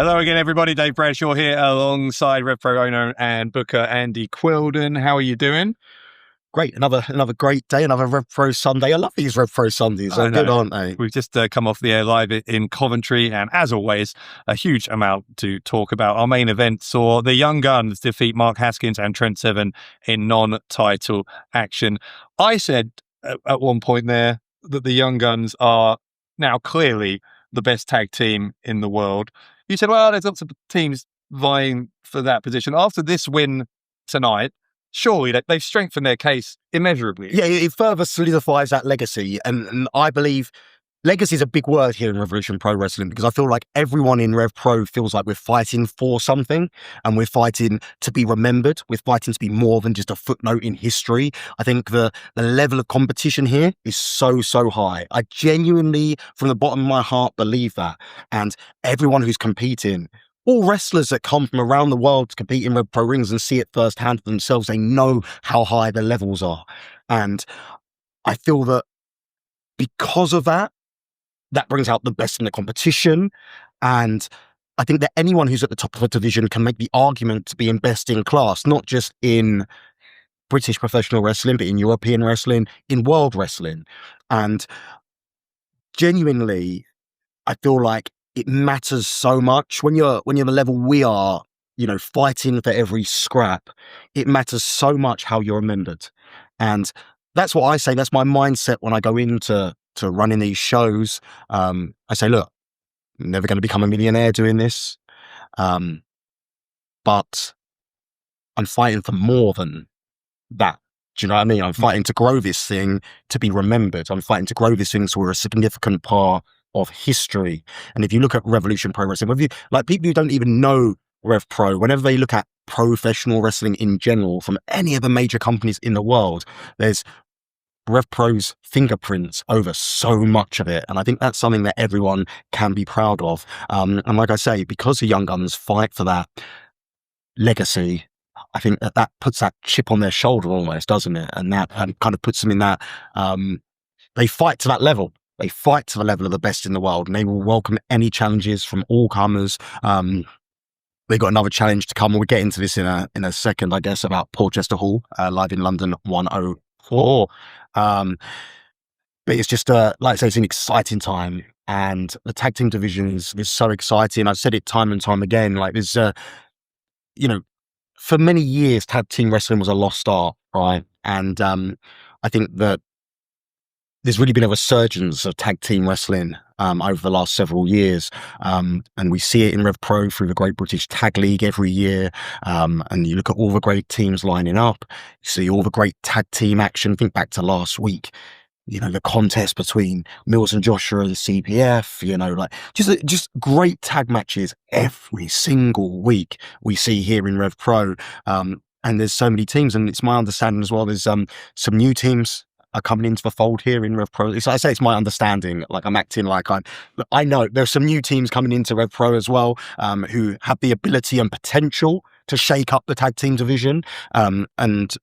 Hello again, everybody. Dave Bradshaw here alongside RevPro owner and booker Andy Quildan. How are you doing? Great. Another great day, another RevPro Sunday. I love these RevPro Sundays. They're good, aren't they? We've just come off the air live in Coventry, and as always, a huge amount to talk about. Our main event saw the Young Guns defeat Mark Haskins and Trent Seven in non-title action. I said at one point there that the Young Guns are now clearly the best tag team in the world. You said, well, there's lots of teams vying for that position. After this win tonight, surely they've strengthened their case immeasurably. Yeah, it further solidifies that legacy. And I believe legacy is a big word here in Revolution Pro Wrestling, because I feel like everyone in Rev Pro feels like we're fighting for something, and we're fighting to be remembered. We're fighting to be more than just a footnote in history. I think the level of competition here is so high. I genuinely, from the bottom of my heart, believe that. And everyone who's competing, all wrestlers that come from around the world to compete in Rev Pro rings and see it firsthand for themselves, they know how high the levels are. And I feel that because of that, that brings out the best in the competition. And I think that anyone who's at the top of a division can make the argument to being best in class, not just in British professional wrestling, but in European wrestling, in world wrestling. And genuinely, I feel like it matters so much when you're the level we are, fighting for every scrap. It matters so much how you're remembered. And that's what I say. That's my mindset when I go into running these shows. I say, look, I'm never going to become a millionaire doing this. But I'm fighting for more than that. Do you know what I mean? I'm fighting to grow this thing to be remembered. I'm fighting to grow this thing so we're a significant part of history. And if you look at Revolution Pro Wrestling, people who don't even know Rev Pro, whenever they look at professional wrestling in general from any of the major companies in the world, there's Rev Pro's fingerprints over so much of it. And I think that's something that everyone can be proud of. And like I say, because the Young Guns fight for that legacy, I think that puts that chip on their shoulder almost, doesn't it? And that kind of puts them in that, they fight to that level. They fight to the level of the best in the world, and they will welcome any challenges from all comers. They got another challenge to come. We'll get into this in a second, I guess, about Porchester Hall, live in London 104. But it's just, like I say, it's an exciting time, and the tag team division is so exciting. I've said it time and time again, like there's, for many years, tag team wrestling was a lost art, right? And I think that there's really been a resurgence of tag team wrestling over the last several years. And we see it in Rev Pro through the Great British Tag League every year. And you look at all the great teams lining up, you see all the great tag team action. Think back to last week, the contest between Mills and Joshua and CPF, like just great tag matches every single week we see here in Rev Pro. And there's so many teams, and it's my understanding as well, there's some new teams are coming into the fold here in Rev Pro. I say it's my understanding, like I'm acting like I know there's some new teams coming into Rev Pro as well, who have the ability and potential to shake up the tag team division. And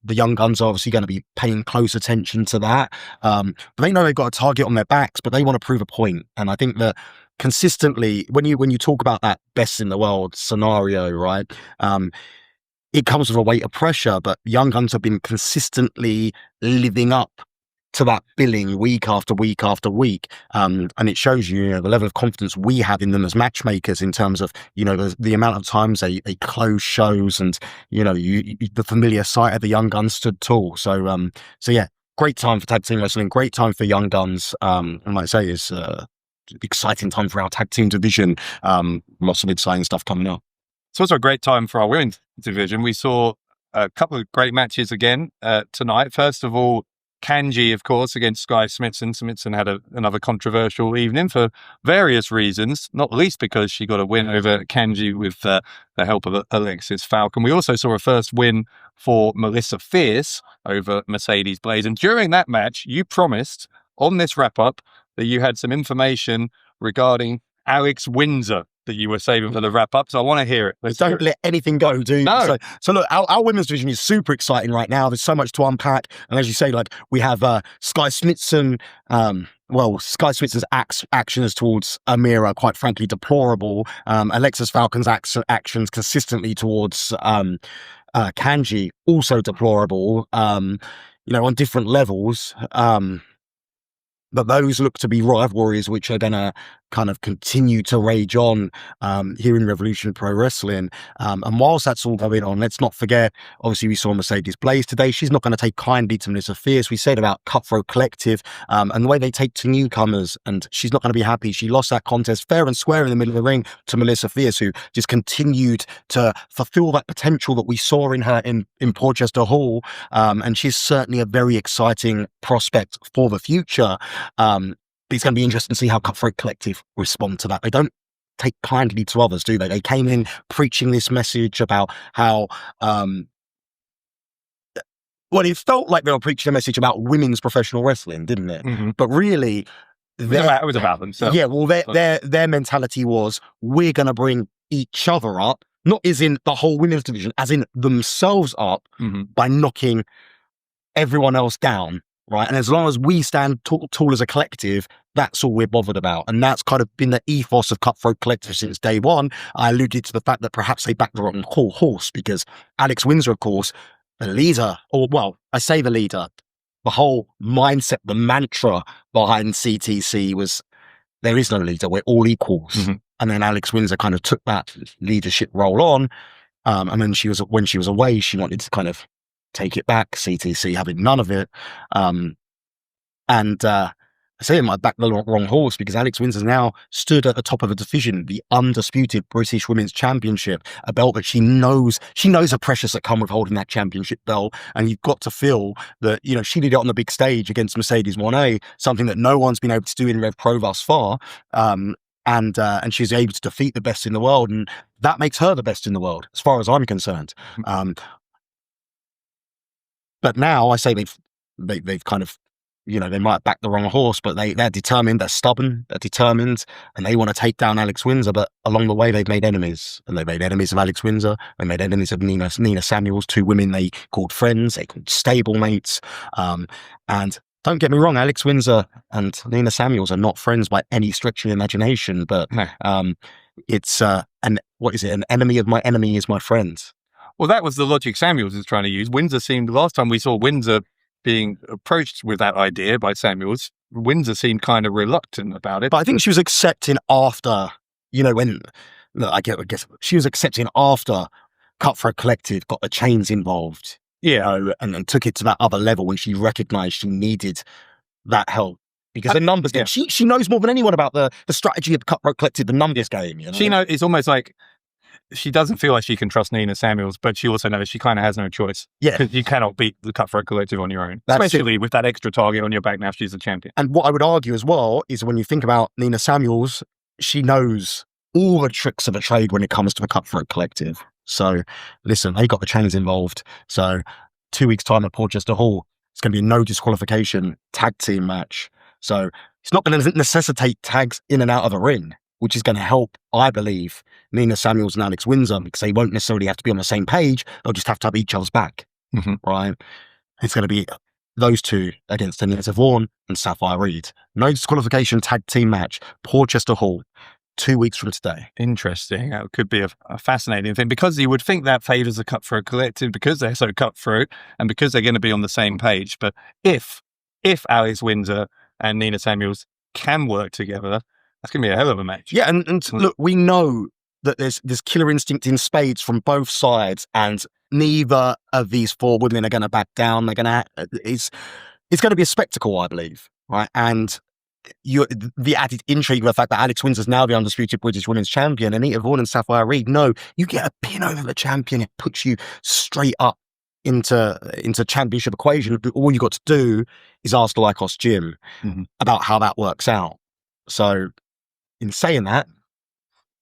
the Young Guns are obviously going to be paying close attention to that. But they know they've got a target on their backs, but they want to prove a point. And I think that consistently, when you talk about that best in the world scenario, right? It comes with a weight of pressure, but Young Guns have been consistently living up to that billing week after week after week. And it shows you, the level of confidence we have in them as matchmakers in terms of, the amount of times they close shows, and, the familiar sight of the Young Guns stood tall. So yeah, great time for tag team wrestling, great time for Young Guns. And like I say, it's exciting time for our tag team division. Lots of exciting stuff coming up. It's also a great time for our women's division. We saw a couple of great matches again tonight. First of all, Kanji, of course, against Sky Smithson. Smithson had another controversial evening for various reasons, not least because she got a win over Kanji with the help of Alexis Falcon. We also saw a first win for Melissa Fierce over Mercedes Blaze. And during that match, you promised on this wrap-up that you had some information regarding Alex Windsor that you were saving for the wrap-up, so I want to hear it. Don't let anything go, dude. No. So look, our women's division is super exciting right now. There's so much to unpack, and as you say, like we have Sky Smithson well, Sky Switzerland's actions towards Amira are quite frankly deplorable. Alexis Falcon's actions consistently towards Kanji also deplorable. On different levels. But those look to be rivalries which are going to kind of continue to rage on here in Revolution Pro Wrestling. And whilst that's all going on, let's not forget, obviously we saw Mercedes Blaze today. She's not going to take kindly to Melissa Fierce. We said about Cutthroat Collective and the way they take to newcomers, and she's not going to be happy. She lost that contest fair and square in the middle of the ring to Melissa Fierce, who just continued to fulfill that potential that we saw in her in Porchester Hall. And she's certainly a very exciting prospect for the future. But it's going to be interesting to see how Cutthroat Collective respond to that. They don't take kindly to others, do they? They came in preaching this message about how, it felt like they were preaching a message about women's professional wrestling, didn't it? Mm-hmm. But really, it was about themselves. Yeah, well, their mentality was, we're going to bring each other up, not as in the whole women's division, as in themselves up by knocking everyone else down. Right. And as long as we stand tall as a collective, that's all we're bothered about. And that's kind of been the ethos of Cutthroat Collective since day one. I alluded to the fact that perhaps they backed the wrong horse, because Alex Windsor, of course, the leader, I say the leader, the whole mindset, the mantra behind CTC was, there is no leader, we're all equals. Mm-hmm. And then Alex Windsor kind of took that leadership role on. And then when she was away, she wanted to kind of take it back, CTC having none of it. I say I might back the wrong horse, because Alex Windsor now stood at the top of a division, the undisputed British Women's Championship, a belt that she knows the pressures that come with holding that championship belt. And you've got to feel that, she did it on the big stage against Mercedes Moné, something that no one's been able to do in RevPro thus far. And she's able to defeat the best in the world, and that makes her the best in the world, as far as I'm concerned. But now I say they've kind of, they might back the wrong horse, but they're determined, they're stubborn, they're determined, and they want to take down Alex Windsor. But along the way, they've made enemies, and they made enemies of Alex Windsor. They made enemies of Nina Samuels, two women they called friends, they called stablemates. And don't get me wrong, Alex Windsor and Nina Samuels are not friends by any stretch of the imagination, but it's an enemy of my enemy is my friend. Well, that was the logic Samuels is trying to use. Windsor seemed, last time we saw Windsor being approached with that idea by Samuels, Windsor seemed kind of reluctant about it. But I think she was accepting after, I guess she was accepting after Cutthroat Collective got the chains involved. Yeah. And took it to that other level when she recognised she needed that help. Because the numbers game, she knows more than anyone about the strategy of Cutthroat Collective, the numbers game. She knows, it's almost like, she doesn't feel like she can trust Nina Samuels, but she also knows she kind of has no choice. Yeah. Because you cannot beat the Cutthroat Collective on your own. Especially with that extra target on your back now she's a champion. And what I would argue as well is, when you think about Nina Samuels, she knows all the tricks of the trade when it comes to the Cutthroat Collective. So, listen, they got the chains involved. So, 2 weeks' time at Porchester Hall, it's going to be a no disqualification tag team match. So, it's not going to necessitate tags in and out of the ring, which is going to help, I believe, Nina Samuels and Alex Windsor, because they won't necessarily have to be on the same page. They'll just have to have each other's back, right? It's going to be those two against Anita Vaughan and Sapphire Reed. No disqualification tag team match, Porchester Hall, 2 weeks from today. Interesting. That could be a fascinating thing, because you would think that favours the Cutthroat Collective because they're so cutthroat and because they're going to be on the same page. But if Alex Windsor and Nina Samuels can work together, that's going to be a hell of a match. Yeah, and look, we know that there's killer instinct in spades from both sides, and neither of these four women are going to back down. They're going to. It's going to be a spectacle, I believe, right? And the added intrigue of the fact that Alex Windsor is now the undisputed British Women's Champion, and Anita Vaughan and Sapphire Reed. No, you get a pin over the champion, it puts you straight up into championship equation. All you got to do is ask the Lycos Gym about how that works out. So, in saying that,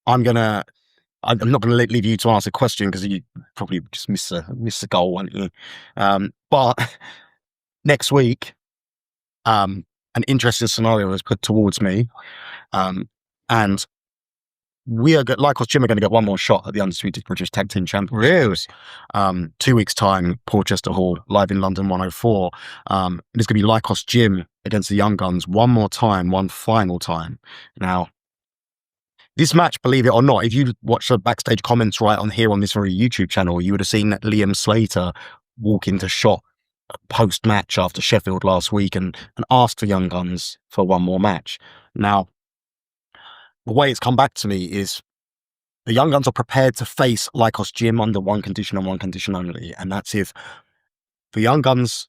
I'm not gonna leave you to answer the question, because you probably just miss the goal, won't you? But next week, an interesting scenario was put towards me, and Lycos Gym are going to get one more shot at the Undisputed British Tag Team Championships. Really? 2 weeks' time, Porchester Hall, live in London 104. It's going to be Lycos Gym against the Young Guns one more time, one final time. Now, this match, believe it or not, if you watch the backstage comments right on here on this very YouTube channel, you would have seen Liam Slater walk into shot post-match after Sheffield last week and ask the Young Guns for one more match. Now, the way it's come back to me is the Young Guns are prepared to face Lycos Gym under one condition and one condition only, and that's if the Young Guns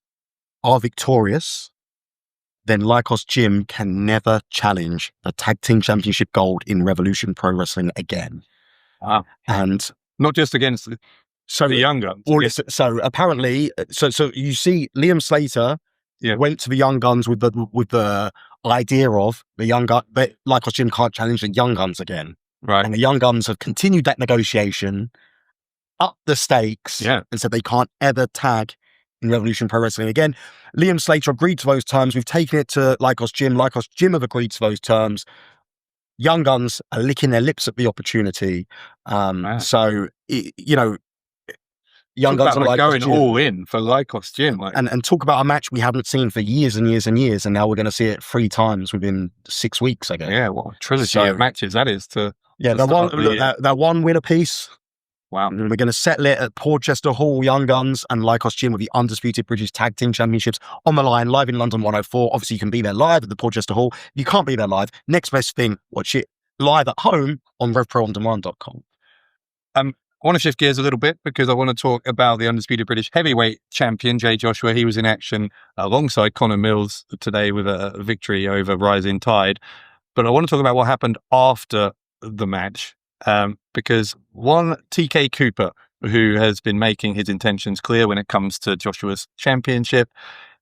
are victorious, then Lycos Gym can never challenge the Tag Team Championship gold in Revolution Pro Wrestling again. Wow. And not just against the Young Guns. So apparently, so you see Liam Slater went to the Young Guns with the idea of the Young Guns, that Lycos Gym can't challenge the Young Guns again. Right. And the Young Guns have continued that negotiation, up the stakes, and said they can't ever tag in Revolution Pro Wrestling again. Liam Slater agreed to those terms. We've taken it to Lycos Gym. Lycos Gym have agreed to those terms. Young Guns are licking their lips at the opportunity. So, Young Guns are going all in for Lycos Gym. And talk about a match we haven't seen for years and years and years, and now we're going to see it 3 times within 6 weeks, I guess. Yeah, what a trilogy of matches that is to... Yeah, that one winner piece. Wow. And we're going to settle it at Porchester Hall, Young Guns and Lycos Gym with the Undisputed British Tag Team Championships on the line, live in London 104. Obviously, you can be there live at the Porchester Hall. If you can't be there live, next best thing, watch it live at home on RevProOnDemand.com. I want to shift gears a little bit because I want to talk about the Undisputed British Heavyweight Champion, Jay Joshua. He was in action alongside Connor Mills today with a victory over Rising Tide. But I want to talk about what happened after the match. Because one, TK Cooper, who has been making his intentions clear when it comes to Joshua's championship,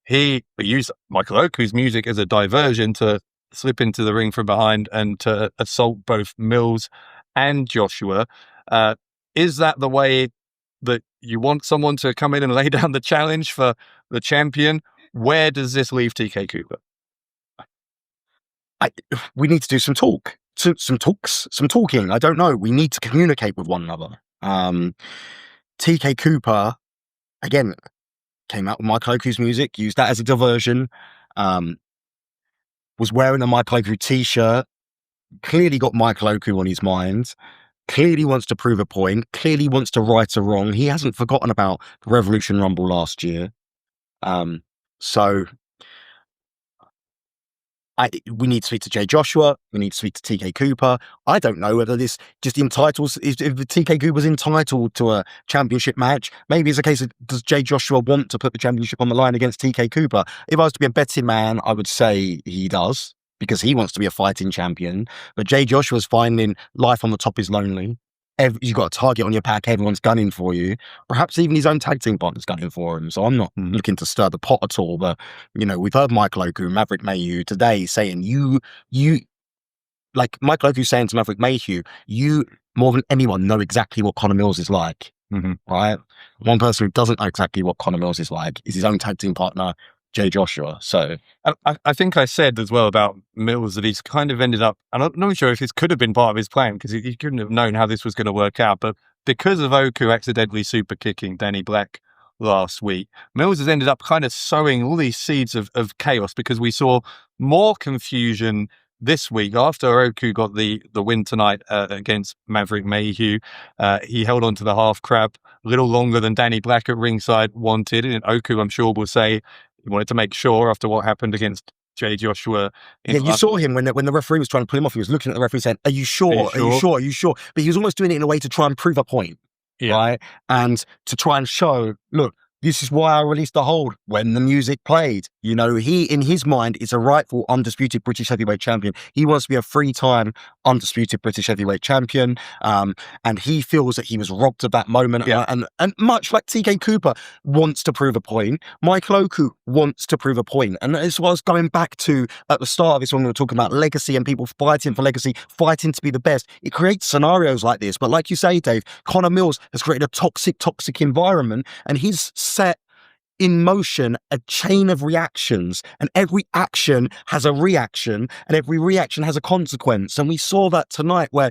he used Michael Oku's music as a diversion to slip into the ring from behind and to assault both Mills and Joshua. Is that the way that you want someone to come in and lay down the challenge for the champion? Where does this leave TK Cooper? We need to do some talking. I don't know. We need to communicate with one another. TK Cooper, again, came out with Michael Oku's music, used that as a diversion, was wearing a Michael Oku t-shirt, clearly got Michael Oku on his mind, clearly wants to prove a point, clearly wants to right a wrong. He hasn't forgotten about the Revolution Rumble last year. So we need to speak to Jay Joshua. We need to speak to TK Cooper. I don't know whether this just entitles, if TK Cooper's entitled to a championship match. Maybe it's a case of, does Jay Joshua want to put the championship on the line against TK Cooper? If I was to be a betting man, I would say he does, because he wants to be a fighting champion. But Jay Joshua's finding life on the top is lonely. You've got a target on your back, everyone's gunning for you. Perhaps even his own tag team partner's gunning for him. So I'm not looking to stir the pot at all. But, we've heard Michael Oku, Maverick Mayhew today saying, like Michael Oku saying to Maverick Mayhew, you more than anyone know exactly what Connor Mills is like, right? One person who doesn't know exactly what Connor Mills is like is his own tag team partner, Jay Joshua. So I think I said as well about Mills that he's kind of ended up, and I'm not sure if this could have been part of his plan because he couldn't have known how this was going to work out, but because of Oku accidentally super kicking Danny Black last week, Mills has ended up kind of sowing all these seeds of chaos, because we saw more confusion this week after Oku got the win tonight against Maverick Mayhew. He held on to the half crab a little longer than Danny Black at ringside wanted, and Oku, I'm sure, will say he wanted to make sure after what happened against Jay Joshua. You saw him when the referee was trying to pull him off. He was looking at the referee saying, "Are you sure? Are you sure? Are you sure?" But he was almost doing it in a way to try and prove a point, right? And to try and show, look, this is why I released the hold when the music played. He, in his mind, is a rightful undisputed British heavyweight champion. He wants to be a 3-time undisputed British heavyweight champion. And he feels that he was robbed of that moment. And much like TK Cooper wants to prove a point, Michael Oku wants to prove a point. And this was going back to at the start of this when we were talking about legacy and people fighting for legacy, fighting to be the best. It creates scenarios like this. But like you say, Dave, Connor Mills has created a toxic environment, and he's set in motion a chain of reactions, and every action has a reaction, and every reaction has a consequence. And we saw that tonight where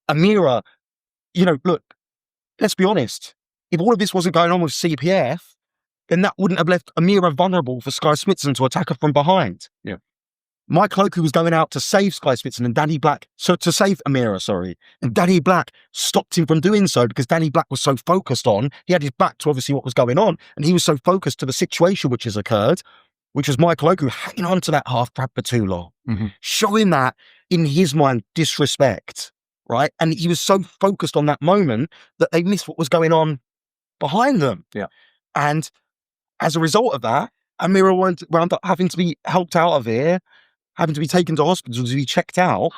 Amira, look, let's be honest. If all of this wasn't going on with CPF, then that wouldn't have left Amira vulnerable for Sky Smithson to attack her from behind. Yeah. Mike Loku was going out to save Sky Smithson and Danny Black, to save Amira, sorry. And Danny Black stopped him from doing so because Danny Black was so focused on, he had his back to obviously what was going on, and he was so focused to the situation which has occurred, which was Mike Loku hanging on to that half crab for too long, showing that, in his mind, disrespect, right? And he was so focused on that moment that they missed what was going on behind them. Yeah. And as a result of that, Amira wound up having to be helped out of here, having to be taken to hospital to be checked out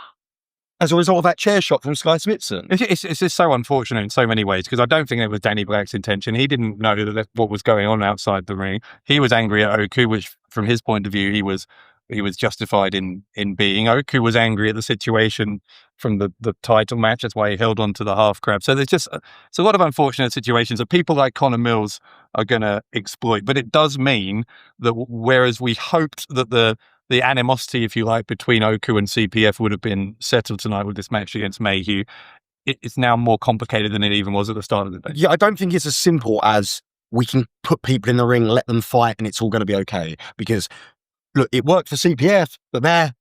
as a result of that chair shot from Sky Smithson. It's just so unfortunate in so many ways, because I don't think it was Danny Black's intention. He didn't know what was going on outside the ring. He was angry at Oku, which from his point of view, he was justified in being. Oku was angry at the situation from the title match. That's why he held on to the half crab. So it's a lot of unfortunate situations that people like Connor Mills are going to exploit. But it does mean that whereas we hoped that the animosity, if you like, between Oku and CPF would have been settled tonight with this match against Mayhew, it's now more complicated than it even was at the start of the day. Yeah, I don't think it's as simple as we can put people in the ring, let them fight, and it's all going to be okay. Because, look, it worked for CPF, but they're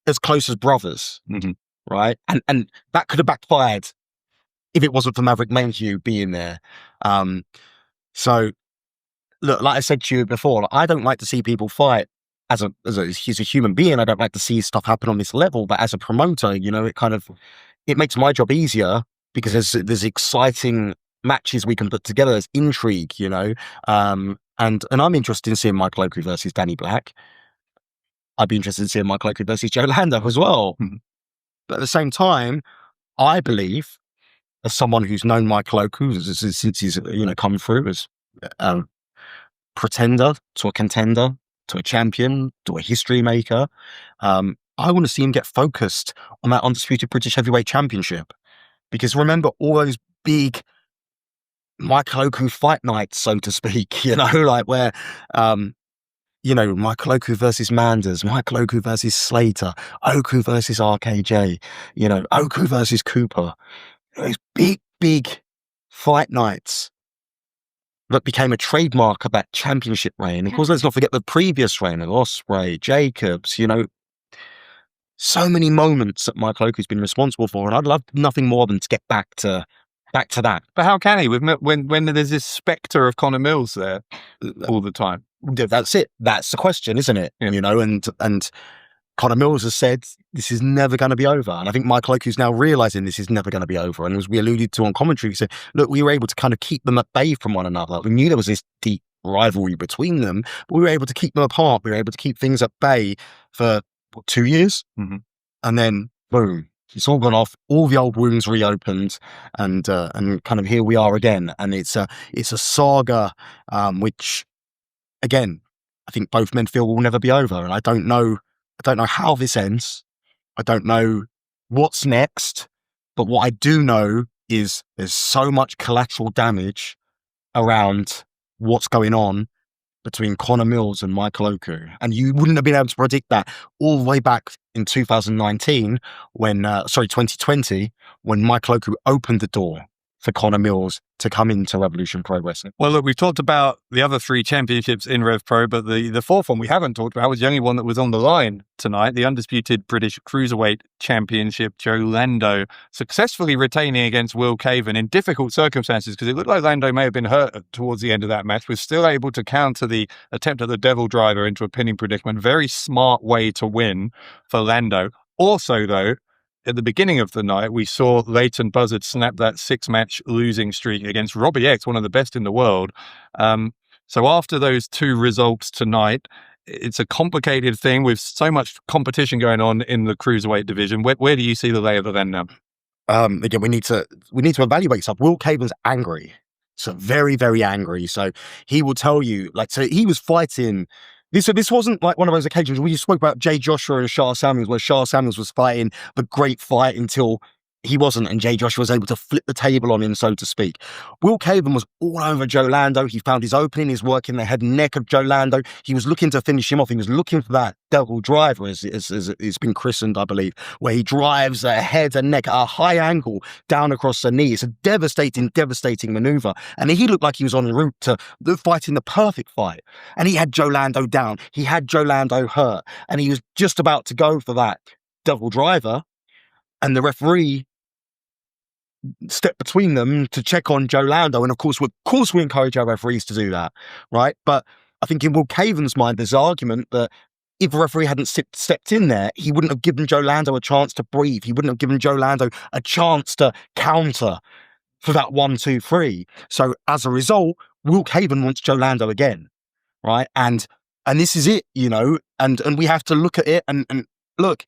as close as brothers, right? And that could have backfired if it wasn't for Maverick Mayhew being there. So, look, like I said to you before, I don't like to see people fight. He's a human being, I don't like to see stuff happen on this level, but as a promoter, it makes my job easier because there's exciting matches we can put together. There's intrigue, and I'm interested in seeing Mike Loku versus Danny Black. I'd be interested in seeing Mike Loku versus Joe Lando as well. But at the same time, I believe, as someone who's known Mike Loku since he's come through as a pretender to a contender, to a champion, to a history maker, I want to see him get focused on that undisputed British Heavyweight Championship. Because remember all those big Mike Loku fight nights, so to speak, where, Mike Loku versus Manders, Mike Loku versus Slater, Oku versus RKJ, Oku versus Cooper. Those big fight nights that became a trademark of that championship reign. And of course, let's not forget the previous reign of Ospreay, Jacobs, so many moments that Mike Loku's been responsible for. And I'd love nothing more than to get back to that. But how can he when there's this spectre of Connor Mills there all the time? That's it. That's the question, isn't it? Yeah. And Connor Mills has said this is never going to be over. And I think Mike Loku's now realizing this is never going to be over. And as we alluded to on commentary, we said, look, we were able to kind of keep them at bay from one another. We knew there was this deep rivalry between them, but we were able to keep them apart. We were able to keep things at bay for 2 years. And then boom, it's all gone off. All the old wounds reopened, and kind of here we are again. And it's a saga, which again, I think both men feel will never be over. And I don't know how this ends. I don't know what's next. But what I do know is there's so much collateral damage around what's going on between Connor Mills and Mike Loku. And you wouldn't have been able to predict that all the way back in 2020, when Mike Loku opened the door for Connor Mills to come into Revolution Pro Wrestling. Well, look, we've talked about the other 3 championships in RevPro, but the fourth one we haven't talked about was the only one that was on the line tonight, the undisputed British Cruiserweight Championship. Joe Lando successfully retaining against Will Caven in difficult circumstances, because it looked like Lando may have been hurt towards the end of that match, was still able to counter the attempt at the Devil Driver into a pinning predicament. Very smart way to win for Lando. Also, though, at the beginning of the night, we saw Leighton Buzzard snap that 6-match losing streak against Robbie X, one of the best in the world. So after those 2 results tonight, it's a complicated thing with so much competition going on in the Cruiserweight division. Where do you see the lay of the land now? Again, we need to evaluate stuff. Will Caven's angry. So very, very angry. So he will tell you, so he was fighting. This wasn't like one of those occasions where you spoke about Jay Joshua and Shah Samuels, where Shah Samuels was fighting the great fight until he wasn't, and Jay Joshua was able to flip the table on him, so to speak. Will Caven was all over Joe Lando. He found his opening. He's working the head and neck of Joe Lando. He was looking to finish him off. He was looking for that devil driver, as it's been christened, I believe, where he drives a head and neck at a high angle down across the knee. It's a devastating maneuver. And he looked like he was on the route to fighting the perfect fight. And he had Joe Lando down. He had Joe Lando hurt. And he was just about to go for that devil driver. And the referee step between them to check on Joe Lando. And of course we encourage our referees to do that, right? But I think in Will Caven's mind, there's an argument that if the referee hadn't stepped in there, he wouldn't have given Joe Lando a chance to breathe. He wouldn't have given Joe Lando a chance to counter for that 1, 2, 3. So as a result, Will Caven wants Joe Lando again, right? And this is it, you know, and we have to look at it and look,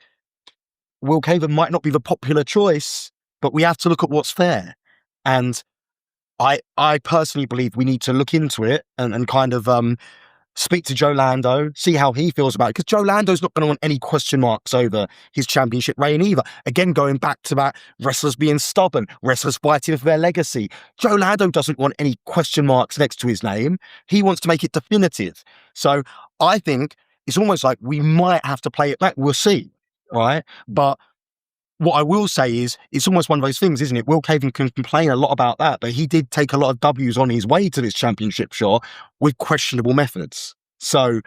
Will Caven might not be the popular choice, but we have to look at what's fair. And I personally believe we need to look into it and kind of speak to Joe Lando, see how he feels about it. Because Joe Lando's not going to want any question marks over his championship reign either. Again, going back to that, wrestlers being stubborn, wrestlers fighting for their legacy. Joe Lando doesn't want any question marks next to his name. He wants to make it definitive. So I think it's almost like we might have to play it back. We'll see, right? But what I will say is, it's almost one of those things, isn't it? Will Caven can complain a lot about that, but he did take a lot of W's on his way to this championship shot with questionable methods. So,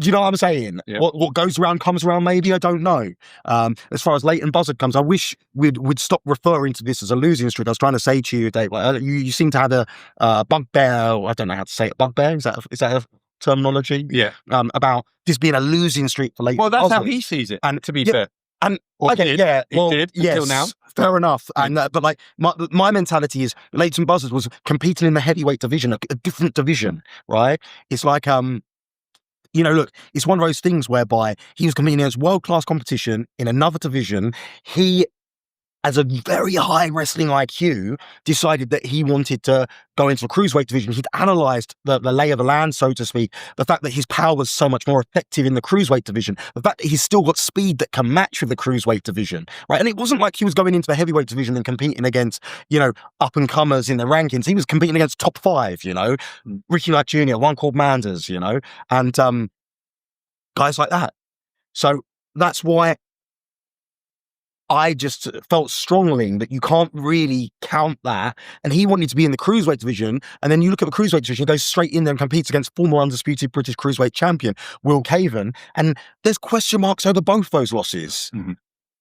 do you know what I'm saying? Yeah. What goes around comes around, maybe, I don't know. As far as Leighton Buzzard comes, I wish we'd stop referring to this as a losing streak. I was trying to say to you, Dave, like, you seem to have a bugbear, I don't know how to say it, bugbear? Is that a terminology? Yeah. About this being a losing streak for Leighton Well, that's Buzzard. how he sees it, And to be fair. And Or I get it, yeah. It did until now. Fair enough. And but like my mentality is, Leighton Buzzard was competing in the heavyweight division, a different division, right? It's like you know, look, it's one of those things whereby he was competing against world-class competition in another division. He, as a very high wrestling IQ, decided that he wanted to go into the cruiserweight division. He'd analysed the lay of the land, so to speak, the fact that his power was so much more effective in the cruiserweight division, the fact that he's still got speed that can match with the cruiserweight division, right? And it wasn't like he was going into the heavyweight division and competing against, you know, up-and-comers in the rankings. He was competing against top 5, you know, Ricky Knight Jr., one called Manders, you know, and guys like that. So that's why I just felt strongly that you can't really count that. And he wanted to be in the cruiserweight division. And then you look at the cruiserweight division, he goes straight in there and competes against former undisputed British cruiserweight champion, Will Caven. And there's question marks over both those losses. Mm-hmm.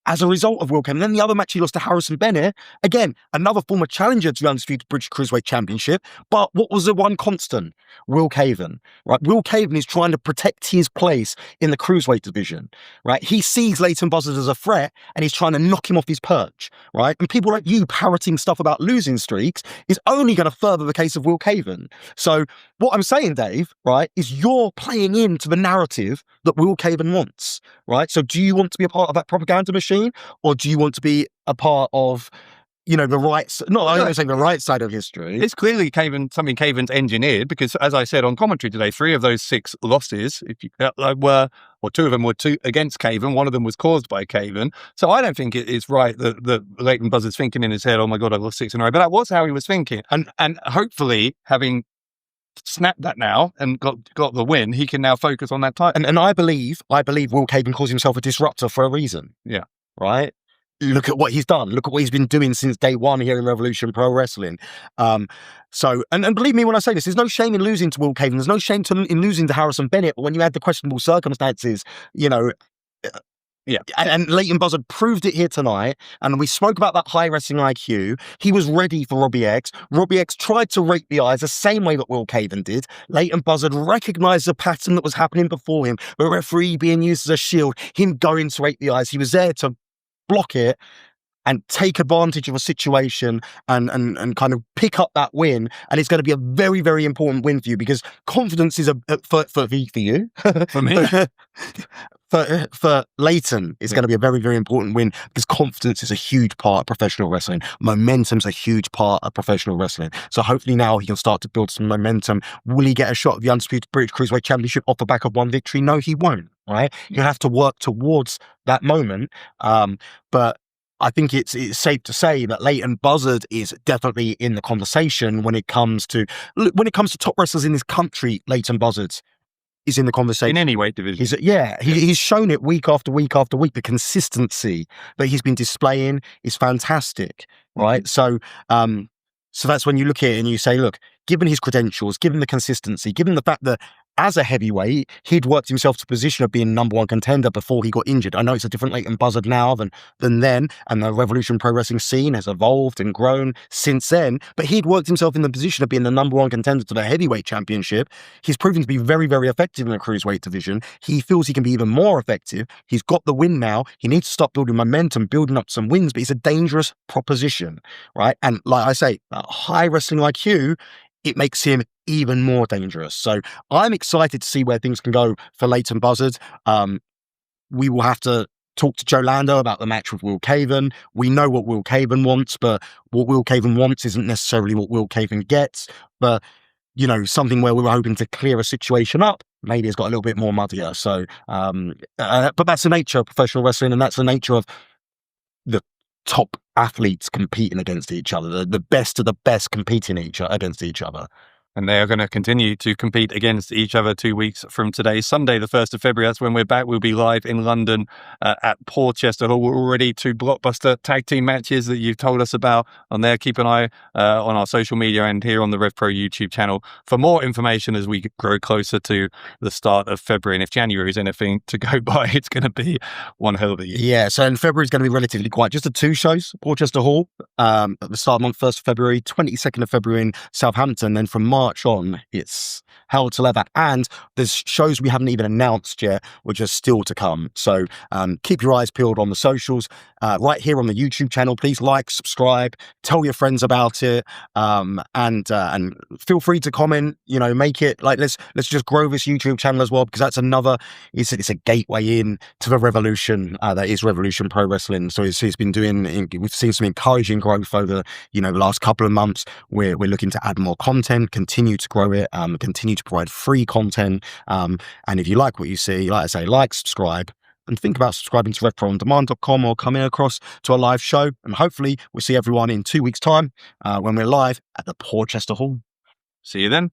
As a result of Will Caven. Then the other match he lost to Harrison Bennett, again, another former challenger to the undisputed British Cruiserweight Championship. But what was the one constant? Will Caven, right? Will Caven is trying to protect his place in the Cruiserweight division, right? He sees Leighton Buzzard as a threat and he's trying to knock him off his perch, right? And people like you parroting stuff about losing streaks is only going to further the case of Will Caven. So what I'm saying, Dave, right, is you're playing into the narrative that Will Caven wants, right? So do you want to be a part of that propaganda machine? Or do you want to be a part of, you know, the right, I'm not saying the right side of history. It's clearly something Caven's engineered, because as I said on commentary today, 3 of those 6 losses, were 2 of them were against Caven, 1 of them was caused by Caven. So I don't think it's right that Leighton Buzzard's thinking in his head, oh my God, I lost 6 in a row. But that was how he was thinking. And hopefully, having snapped that now and got the win, he can now focus on that title. And I believe Will Caven calls himself a disruptor for a reason. Yeah. Right? Look at what he's done. Look at what he's been doing since day one here in Revolution Pro Wrestling. So, and believe me when I say this, there's no shame in losing to Will Caven. There's no shame in losing to Harrison Bennett. But when you had the questionable circumstances, you know, yeah. And Leighton Buzzard proved it here tonight. And we spoke about that high wrestling IQ. He was ready for Robbie X. Robbie X tried to rake the eyes the same way that Will Caven did. Leighton Buzzard recognized the pattern that was happening before him. The referee being used as a shield, him going to rake the eyes. He was there to block it and take advantage of a situation and kind of pick up that win. And it's going to be a very, very important win for you, because confidence is for you. For me. For Leighton, it's going to be a very, very important win, because confidence is a huge part of professional wrestling. Momentum's a huge part of professional wrestling. So hopefully now he can start to build some momentum. Will he get a shot at the undisputed British Cruiserweight Championship off the back of one victory? No, he won't, right? You'll have to work towards that moment. But I think it's safe to say that Leighton Buzzard is definitely in the conversation when it comes to top wrestlers in this country. Leighton Buzzard is in the conversation in any weight division. He's shown it week after week after week. The consistency that he's been displaying is fantastic, right? So that's when you look at it and you say, look, given his credentials, given the consistency, given the fact that as a heavyweight, he'd worked himself to a position of being number one contender before he got injured. I know it's a different Leighton Buzzard now than then, and the Revolution Pro Wrestling scene has evolved and grown since then, but he'd worked himself in the position of being the number one contender to the heavyweight championship. He's proven to be very, very effective in the cruiserweight division. He feels he can be even more effective. He's got the win now. He needs to start building momentum, building up some wins, but he's a dangerous proposition, right? And like I say, a high wrestling IQ, it makes him even more dangerous. So I'm excited to see where things can go for Leighton Buzzard. We will have to talk to Joe Lando about the match with Will Caven. We know what Will Caven wants, but what Will Caven wants isn't necessarily what Will Caven gets. But, you know, something where we were hoping to clear a situation up, maybe it's got a little bit more muddier. So, but that's the nature of professional wrestling, and that's the nature of the top athletes competing against each other, the best of the best competing against each other. And they are going to continue to compete against each other 2 weeks from today. Sunday, the 1st of February, that's when we're back. We'll be live in London at Porchester Hall. We're already 2 blockbuster tag team matches that you've told us about on there. Keep an eye on our social media and here on the RevPro YouTube channel for more information as we grow closer to the start of February. And if January is anything to go by, it's going to be one hell of a year. Yeah, so in February is going to be relatively quiet. Just the 2 shows, Porchester Hall at the start of the month, 1st of February, 22nd of February in Southampton. Then from March on, it's hell to leather, and there's shows we haven't even announced yet which are still to come. So keep your eyes peeled on the socials, right here on the YouTube channel. Please like, subscribe, tell your friends about it, and feel free to comment. You know, make it like let's just grow this YouTube channel as well, because that's another it's a gateway in to the revolution that is Revolution Pro Wrestling. So it's been doing, we've seen some encouraging growth over the last couple of months. We're looking to add more content, continue to grow it, continue to provide free content. And if you like what you see, like I say, like, subscribe, and think about subscribing to RevProOnDemand.com or coming across to a live show. And hopefully we'll see everyone in 2 weeks' time when we're live at the Porchester Hall. See you then.